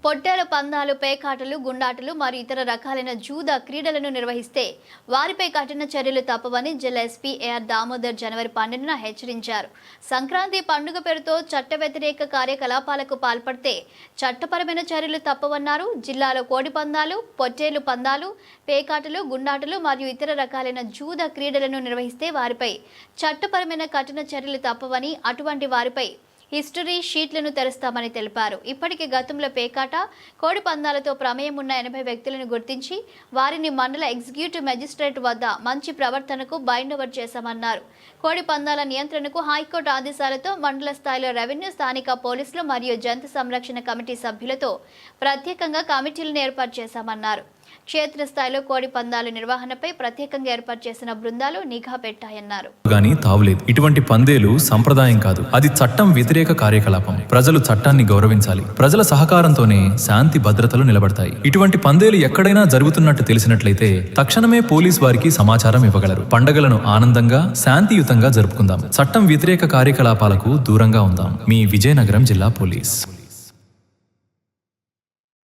పొట్టేల పందాలు, పేకాటలు, గుండాటలు మరియు ఇతర రకాలైన జూద క్రీడలను నిర్వహిస్తే వారిపై కఠిన చర్యలు తప్పవని జిల్లా ఎస్పీ ఏఆర్ దామోదర్ జనవరి 12న హెచ్చరించారు. సంక్రాంతి పండుగ పేరుతో చట్ట వ్యతిరేక కార్యకలాపాలకు పాల్పడితే చట్టపరమైన చర్యలు తప్పవన్నారు. జిల్లాలో కోడి పందాలు, పొట్టేలు పందాలు, పేకాటలు, గుండాటలు మరియు ఇతర రకాలైన జూద క్రీడలను నిర్వహిస్తే వారిపై చట్టపరమైన కఠిన చర్యలు తప్పవని, అటువంటి వారిపై హిస్టరీ షీట్లను తెరుస్తామని తెలిపారు. ఇప్పటికే గతంలో పేకాట, కోడి పందాలతో ప్రమేయం ఉన్న 80 వ్యక్తులను గుర్తించి వారిని మండల ఎగ్జిక్యూటివ్ మెజిస్ట్రేట్ వద్ద మంచి ప్రవర్తనకు బైండ్ ఓవర్ చేశామన్నారు. కోడి పందాల నియంత్రణకు హైకోర్టు ఆదేశాలతో మండల స్థాయిలో రెవెన్యూ, స్థానిక పోలీసులు మరియు జంతు సంరక్షణ కమిటీ సభ్యులతో ప్రత్యేకంగా కమిటీలను ఏర్పాటు చేశామన్నారు. క్షేత్రస్థాయిలో కోడి పందాల నిర్వహణపై ప్రత్యేకంగా ఏర్పాటు చేసిన బృందాలు నిఘా పెట్టాయన్నారు. గానీ తావులేదు. ఇటువంటి పందేలు సంప్రదాయం కాదు, అది చట్టం వ్యతిరేక కార్యకలాపం. ప్రజలు చట్టాన్ని గౌరవించాలి. ప్రజల సహకారంతోనే శాంతి భద్రతలు నిలబడతాయి. ఇటువంటి పందేలు ఎక్కడైనా జరుగుతున్నట్టు తెలిసినట్లయితే తక్షణమే పోలీస్ వారికి సమాచారం ఇవ్వగలరు. పండగలను ఆనందంగా, శాంతియుతంగా జరుపుకుందాం. చట్టం వ్యతిరేక కార్యకలాపాలకు దూరంగా ఉందాం. మీ విజయనగరం జిల్లా పోలీస్.